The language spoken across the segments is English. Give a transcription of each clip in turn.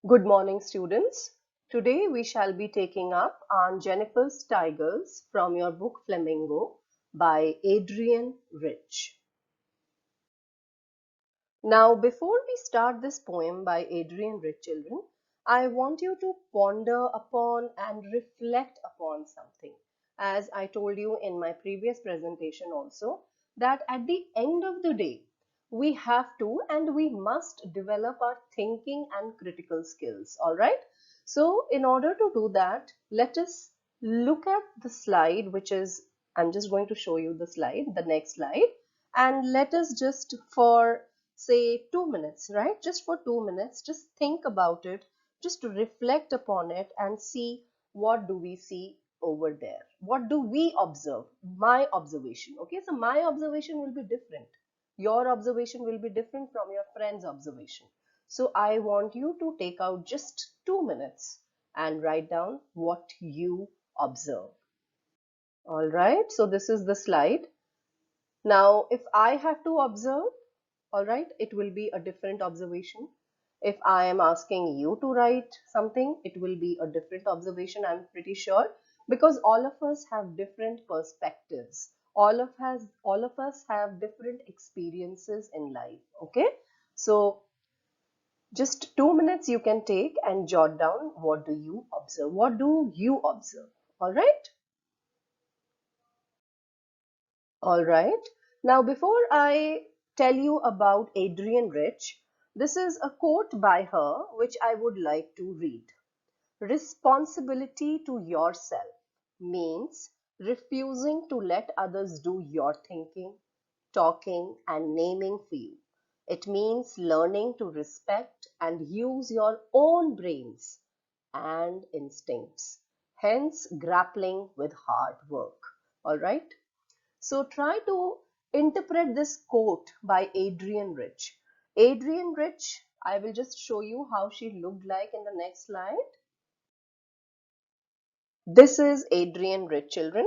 Good morning, students. Today we shall be taking up Aunt Jennifer's Tigers from your book Flamingo by Adrian Rich. Now, before we start this poem by Adrian Rich, children, I want you to ponder upon and reflect upon something. As I told you in my previous presentation also, that at the end of the day, we have to and we must develop our thinking and critical skills. All right. So, in order to do that, let us look at the slide, which is, I'm just going to show you the slide, the next slide, and let us just for say 2 minutes, right? Just for 2 minutes, just think about it, just to reflect upon it and see what do we see over there. What do we observe? My observation. Okay, so my observation will be different. Your observation will be different from your friend's observation. So I want you to take out just 2 minutes and write down what you observe. All right, so this is the slide. Now, if I have to observe, all right, it will be a different observation. If I am asking you to write something, it will be a different observation, I'm pretty sure, because all of us have different perspectives. All of us have different experiences in life. Okay, so just 2 minutes you can take and jot down what do you observe. What do you observe? All right. All right. Now, before I tell you about Adrienne Rich, this is a quote by her which I would like to read. Responsibility to yourself means refusing to let others do your thinking, talking, and naming for you. It means learning to respect and use your own brains and instincts, hence grappling with hard work. All right. So try to interpret this quote by Adrienne Rich. Adrienne Rich, I will just show you how she looked like in the next slide. This is Adrienne Rich, children.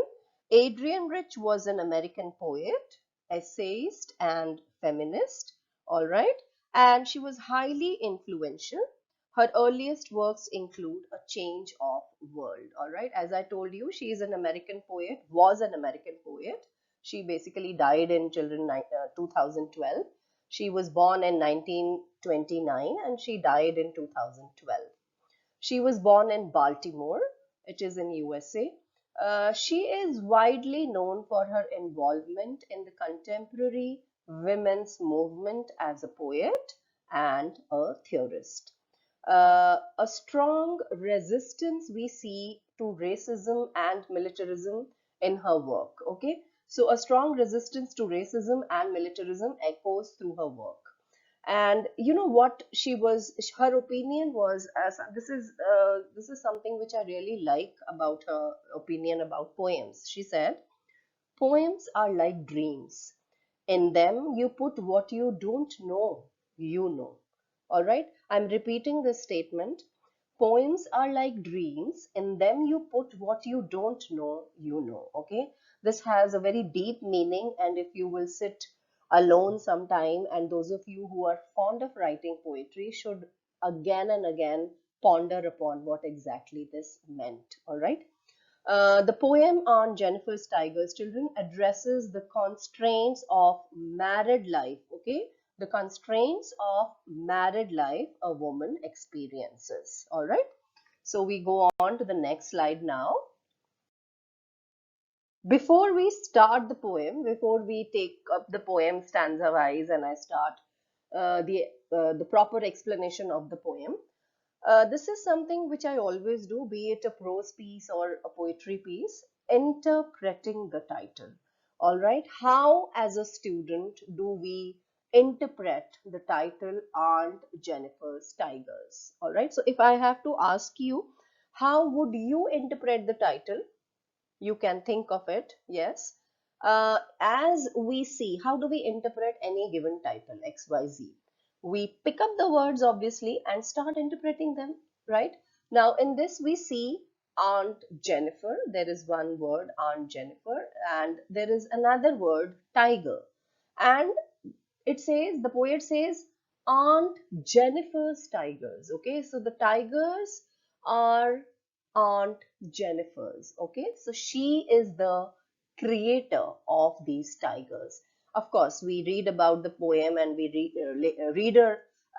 Adrienne Rich was an American poet, essayist, and feminist. All right. And she was highly influential. Her earliest works include A Change of World. All right. As I told you, she is an American poet, was an American poet. She basically died in children 2012. She was born in 1929 and she died in 2012. She was born in Baltimore, it is in USA. She is widely known for her involvement in the contemporary women's movement as a poet and a theorist. A strong resistance we see to racism and militarism in her work. Okay, so a strong resistance to racism and militarism echoes through her work. And you know what she was, her opinion was, as this is something which I really like about her opinion about poems. She said poems are like dreams. In them you put what you don't know you know. All right, I'm repeating this statement. Poems are like dreams. In them you put what you don't know you know. Okay, this has a very deep meaning, and if you will sit alone sometime, and those of you who are fond of writing poetry should again and again ponder upon what exactly this meant. All right. The poem on Jennifer's Tigers, children, addresses the constraints of married life. Okay, the constraints of married life a woman experiences. All right. So we go on to the next slide now. Before we start the poem, before we take up the poem stanza wise, and I start the proper explanation of the poem. This is something which I always do, be it a prose piece or a poetry piece, interpreting the title. All right, how as a student do we interpret the title Aunt Jennifer's Tigers? All right, so if I have to ask you, how would you interpret the title? You can think of it, yes. As we see, how do we interpret any given title, XYZ? We pick up the words obviously and start interpreting them, right? Now in this we see Aunt Jennifer. There is one word, Aunt Jennifer, and there is another word, tiger. And it says, the poet says, Aunt Jennifer's tigers. Okay, so the tigers are Aunt Jennifer's. Okay, so she is the creator of these tigers. Of course, we read about the poem, and we reader,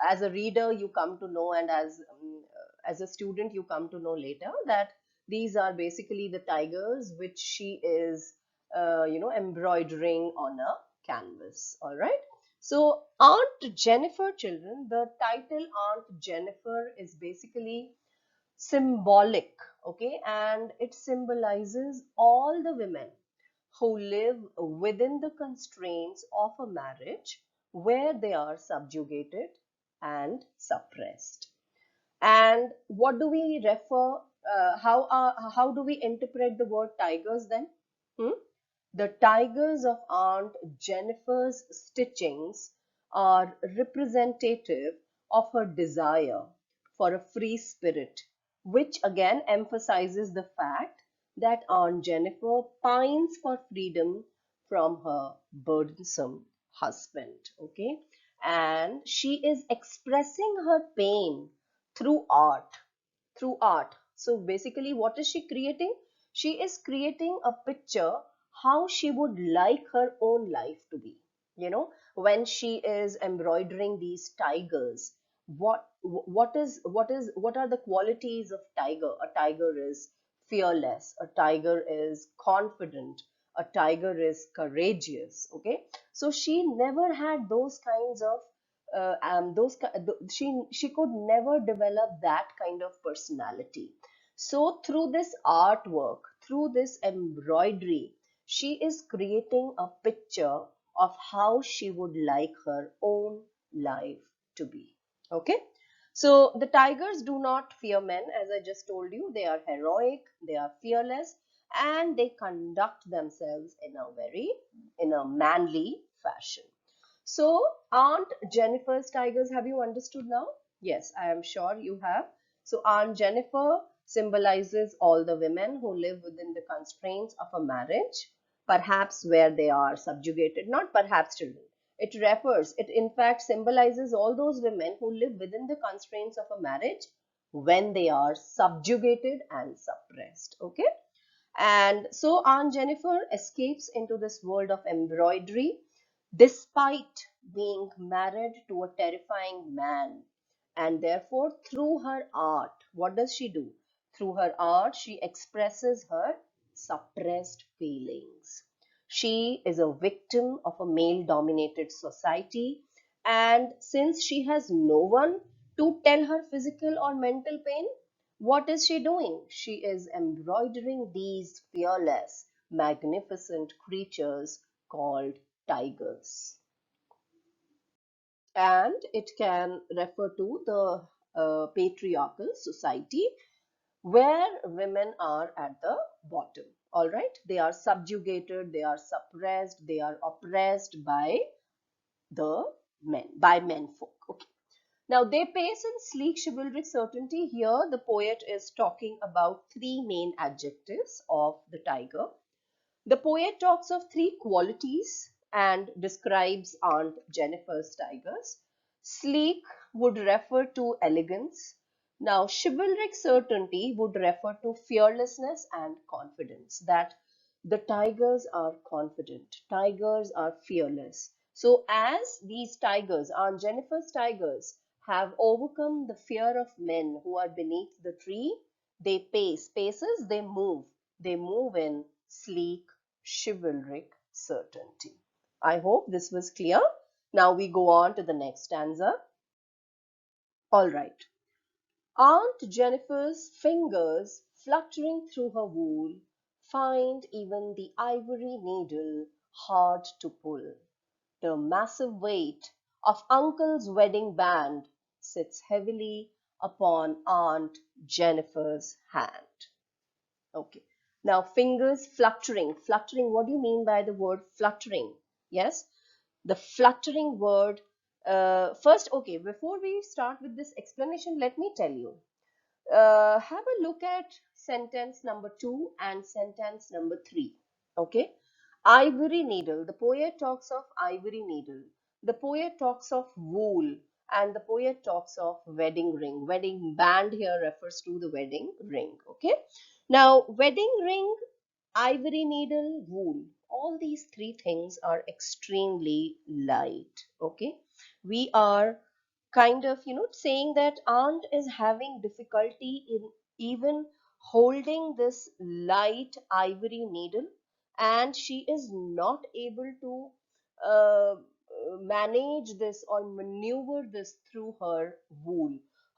as a reader you come to know, and as a student you come to know later, that these are basically the tigers which she is embroidering on a canvas. All right. So Aunt Jennifer, children, the title Aunt Jennifer is basically symbolic, okay, and it symbolizes all the women who live within the constraints of a marriage where they are subjugated and suppressed. And what do we refer? How do we interpret the word tigers then? Hmm? The tigers of Aunt Jennifer's stitchings are representative of her desire for a free spirit, which again emphasizes the fact that Aunt Jennifer pines for freedom from her burdensome husband. Okay, and she is expressing her pain through art. Through art. So basically, what is she creating? She is creating a picture how she would like her own life to be. When she is embroidering these tigers, what are the qualities of tiger? A tiger is fearless, a tiger is confident, a tiger is courageous. Okay, so she never had those kinds of she could never develop that kind of personality. So through this artwork, through this embroidery, she is creating a picture of how she would like her own life to be. Okay, so the tigers do not fear men, as I just told you. They are heroic, they are fearless, and they conduct themselves in a manly fashion. So, Aunt Jennifer's tigers, have you understood now? Yes, I am sure you have. So, Aunt Jennifer symbolizes all the women who live within the constraints of a marriage, perhaps where they are subjugated, not perhaps, children. It in fact symbolizes all those women who live within the constraints of a marriage when they are subjugated and suppressed. Okay. And so Aunt Jennifer escapes into this world of embroidery despite being married to a terrifying man. And therefore, through her art, what does she do? Through her art, she expresses her suppressed feelings. She is a victim of a male dominated society, and since she has no one to tell her physical or mental pain, what is she doing? She is embroidering these fearless, magnificent creatures called tigers. And it can refer to the patriarchal society where women are at the bottom. All right, they are subjugated, they are suppressed, they are oppressed by the by menfolk. Okay. Now, they pace in sleek chivalric certainty. Here, the poet is talking about three main adjectives of the tiger. The poet talks of three qualities and describes Aunt Jennifer's tigers. Sleek would refer to elegance. Now, chivalric certainty would refer to fearlessness and confidence. That the tigers are confident, tigers are fearless. So, as these tigers, Aunt Jennifer's tigers, have overcome the fear of men who are beneath the tree, they paces, they move in sleek chivalric certainty. I hope this was clear. Now we go on to the next stanza. All right. Aunt Jennifer's fingers fluttering through her wool find even the ivory needle hard to pull. The massive weight of Uncle's wedding band sits heavily upon Aunt Jennifer's hand. Okay. Now, fingers fluttering. Fluttering, what do you mean by the word fluttering? Yes, the fluttering word. First, okay, before we start with this explanation, let me tell you. Have a look at sentence number 2 and sentence number 3. Okay. Ivory needle. The poet talks of ivory needle. The poet talks of wool. and the poet talks of wedding ring. Wedding band here refers to the wedding ring. Okay. Now, wedding ring, ivory needle, wool. All these three things are extremely light. Okay. We are kind of, saying that aunt is having difficulty in even holding this light ivory needle, and she is not able to manage this or maneuver this through her wool.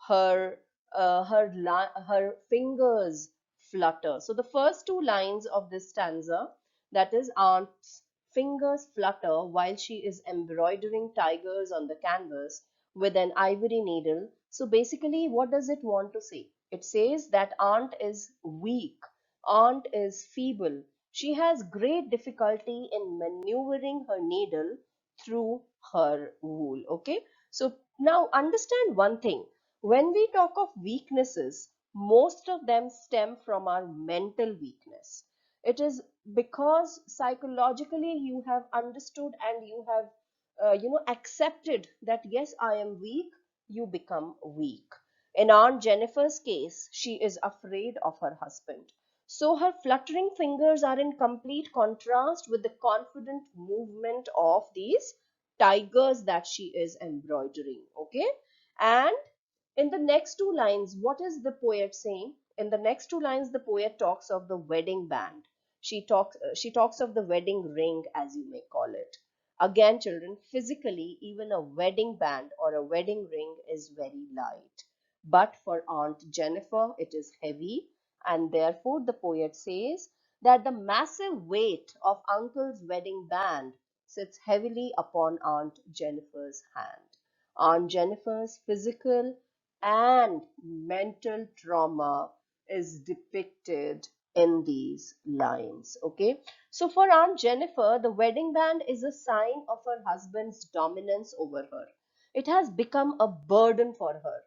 Her fingers flutter. So the first two lines of this stanza, that is, aunt's fingers flutter while she is embroidering tigers on the canvas with an ivory needle. So basically, what does it want to say? It says that aunt is weak, aunt is feeble. She has great difficulty in maneuvering her needle through her wool. Okay, so now understand one thing. When we talk of weaknesses, most of them stem from our mental weakness. It is because psychologically you have understood and you have accepted that yes, I am weak, you become weak. In Aunt Jennifer's case, she is afraid of her husband, so her fluttering fingers are in complete contrast with the confident movement of these tigers that she is embroidering. Okay, and in the next two lines, what is the poet saying? In the next two lines, the poet talks of the wedding band. She talks of the wedding ring, as you may call it. Again, children, physically, even a wedding band or a wedding ring is very light. But for Aunt Jennifer, it is heavy, and therefore the poet says that the massive weight of Uncle's wedding band sits heavily upon Aunt Jennifer's hand. Aunt Jennifer's physical and mental trauma is depicted in these lines. Okay, so for Aunt Jennifer, the wedding band is a sign of her husband's dominance over her. It has become a burden for her.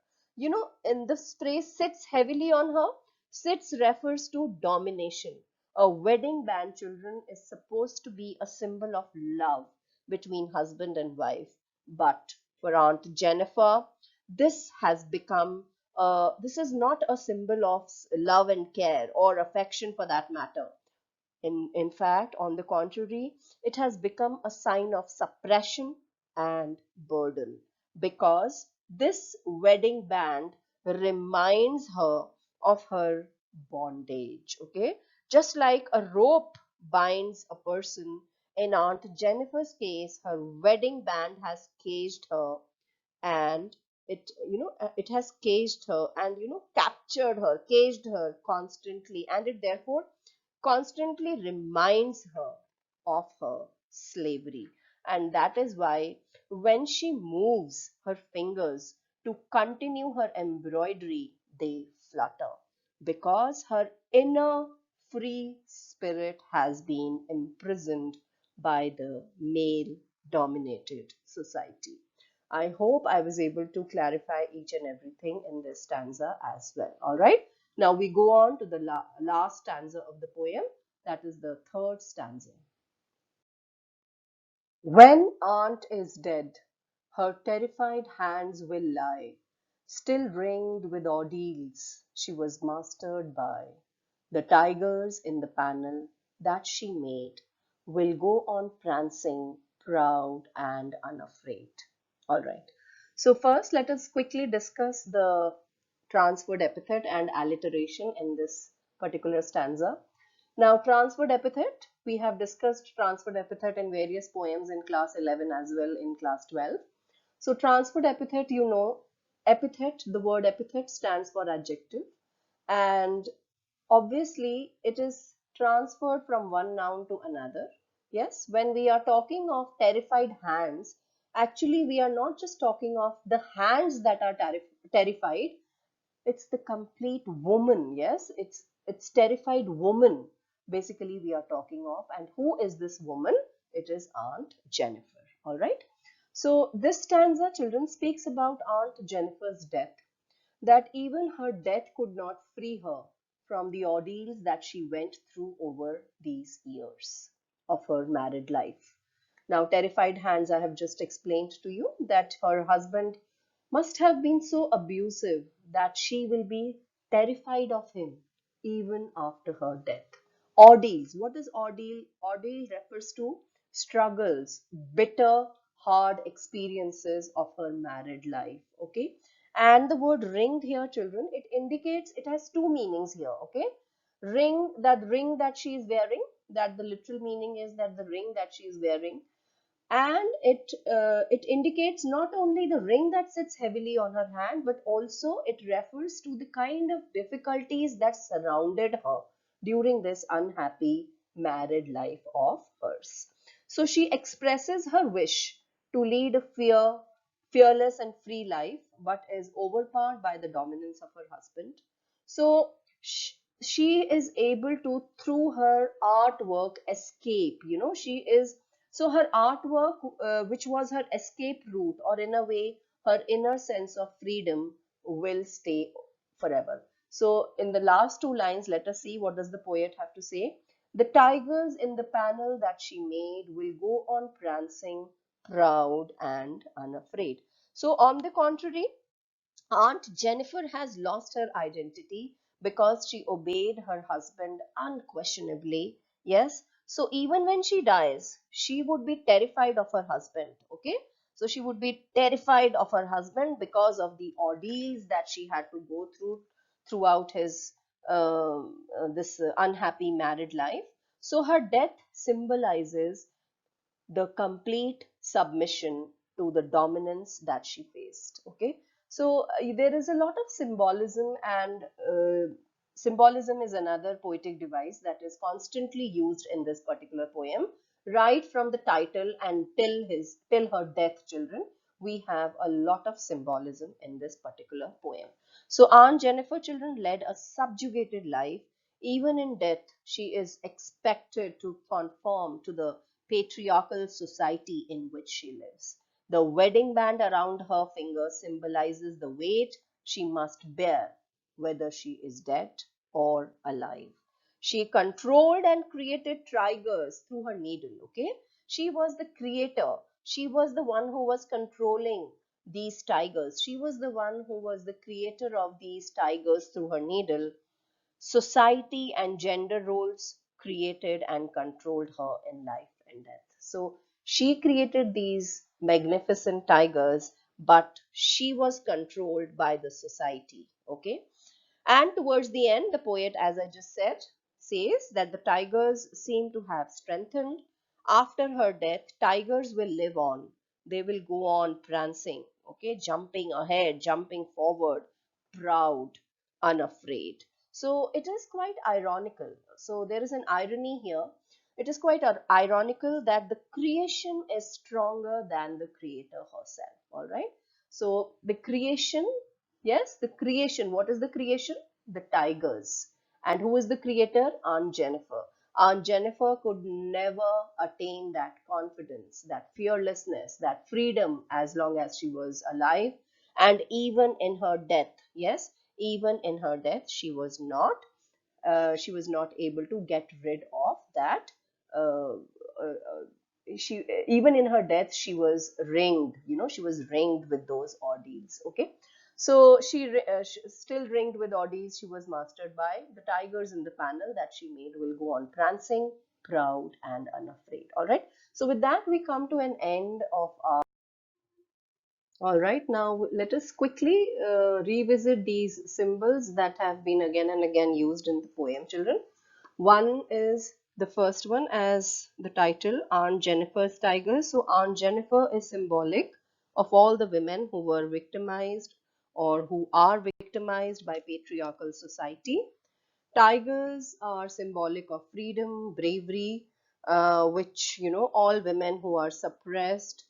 In this phrase, sits heavily on her, sits refers to domination. A wedding band, children, is supposed to be a symbol of love between husband and wife. But for Aunt Jennifer, this has become this is not a symbol of love and care or affection for that matter. In fact, on the contrary, it has become a sign of suppression and burden, because this wedding band reminds her of her bondage. Okay, just like a rope binds a person, in Aunt Jennifer's case, her wedding band has caged her, and it has caged her and captured her, caged her constantly, and it therefore constantly reminds her of her slavery. And that is why when she moves her fingers to continue her embroidery, they flutter, because her inner free spirit has been imprisoned by the male dominated society. I hope I was able to clarify each and everything in this stanza as well. All right. Now we go on to the last stanza of the poem, that is the third stanza. When aunt is dead, her terrified hands will lie, still ringed with ordeals she was mastered by. The tigers in the panel that she made will go on prancing, proud and unafraid. All right. So first, let us quickly discuss the transferred epithet and alliteration in this particular stanza. Now, transferred epithet, we have discussed transferred epithet in various poems in class 11 as well in class 12. So, transferred epithet, epithet, the word epithet stands for adjective, and obviously it is transferred from one noun to another. Yes, when we are talking of terrified hands, actually we are not just talking of the hands that are terrified, it's the complete woman. Yes, it's terrified woman basically we are talking of. And who is this woman? It is Aunt Jennifer. All right, so this stanza, children, speaks about Aunt Jennifer's death, that even her death could not free her from the ordeals that she went through over these years of her married life. Now, terrified hands, I have just explained to you that her husband must have been so abusive that she will be terrified of him even after her death. Ordeals. What is ordeal? Ordeal refers to struggles, bitter, hard experiences of her married life. Okay. And the word ringed here, children, it indicates, it has two meanings here. Okay. Ring that she is wearing, that the literal meaning is that the ring that she is wearing, and it indicates not only the ring that sits heavily on her hand, but also it refers to the kind of difficulties that surrounded her during this unhappy married life of hers. So she expresses her wish to lead a fearless and free life, but is overpowered by the dominance of her husband. So she is able to, through her artwork, escape. She is, so her artwork, which was her escape route, or in a way, her inner sense of freedom, will stay forever. So in the last two lines, let us see what does the poet have to say. The tigers in the panel that she made will go on prancing, proud and unafraid. So on the contrary, Aunt Jennifer has lost her identity because she obeyed her husband unquestionably. Yes. So even when she dies, she would be terrified of her husband. Okay. So she would be terrified of her husband because of the ordeals that she had to go through throughout his this unhappy married life. So her death symbolizes the complete submission to the dominance that she faced. Okay, so there is a lot of symbolism, and symbolism is another poetic device that is constantly used in this particular poem. Right from the title and till her death, children, we have a lot of symbolism in this particular poem. So Aunt Jennifer, children, led a subjugated life. Even in death, she is expected to conform to the patriarchal society in which she lives. The wedding band around her finger symbolizes the weight she must bear, whether she is dead or alive. She controlled and created tigers through her needle. Okay, she was the creator. She was the one who was controlling these tigers. She was the one who was the creator of these tigers through her needle. Society and gender roles created and controlled her in life and death. So she created these magnificent tigers, but she was controlled by the society. Okay. And towards the end, the poet, as I just said, says that the tigers seem to have strengthened. After her death, tigers will live on. They will go on prancing, okay, jumping ahead, jumping forward, proud, unafraid. So it is quite ironical. So there is an irony here. It is quite ironical that the creation is stronger than the creator herself. All right. So the creation, yes, the creation. What is the creation? The tigers. And who is the creator? Aunt Jennifer. Aunt Jennifer could never attain that confidence, that fearlessness, that freedom as long as she was alive. And even in her death, yes, even in her death, she was not able to get rid of that. Uh, uh, uh, she Even in her death, she was ringed. She was ringed with those ordeals. Okay, so she still ringed with ordeals. She was mastered by the tigers in the panel that she made will go on prancing, proud and unafraid. All right. So with that, we come to an end of our. All right, now let us quickly revisit these symbols that have been again and again used in the poem, children. One is the first one, as the title, Aunt Jennifer's Tiger. So Aunt Jennifer is symbolic of all the women who were victimized or who are victimized by patriarchal society. Tigers are symbolic of freedom, bravery, which, all women who are suppressed.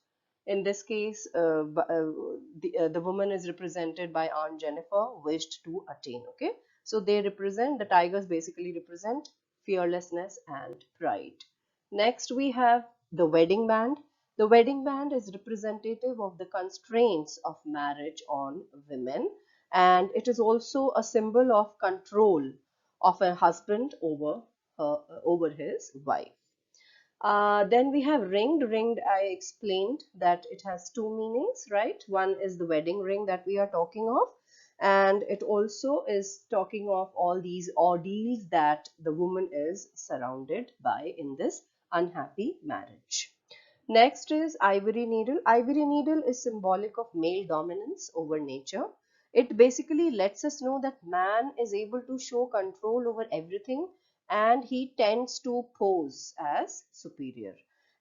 In this case, the woman is represented by Aunt Jennifer, wished to attain. Okay, so the tigers basically represent fearlessness and pride. Next, we have the wedding band. The wedding band is representative of the constraints of marriage on women, and it is also a symbol of control of a husband over his wife. Then we have ringed. Ringed, I explained that it has two meanings, right? One is the wedding ring that we are talking of, and it also is talking of all these ordeals that the woman is surrounded by in this unhappy marriage. Next is ivory needle. Ivory needle is symbolic of male dominance over nature. It basically lets us know that man is able to show control over everything and he tends to pose as superior.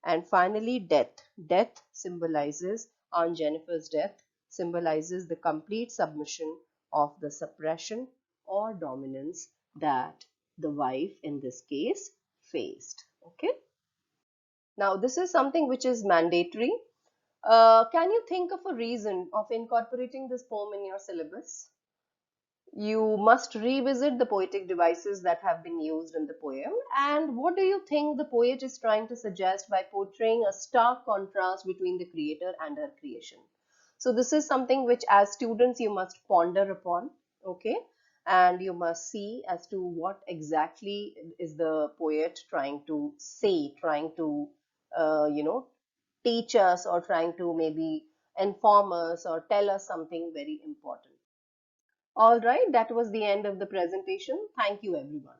And finally, death. Death symbolizes, Aunt Jennifer's death symbolizes the complete submission of the suppression or dominance that the wife in this case faced. Okay. Now, this is something which is mandatory. Can you think of a reason of incorporating this poem in your syllabus? You must revisit the poetic devices that have been used in the poem. And what do you think the poet is trying to suggest by portraying a stark contrast between the creator and her creation? So, this is something which, as students, you must ponder upon, okay? And you must see as to what exactly is the poet trying to say, trying to, teach us, or trying to maybe inform us or tell us something very important. All right, that was the end of the presentation. Thank you, everyone.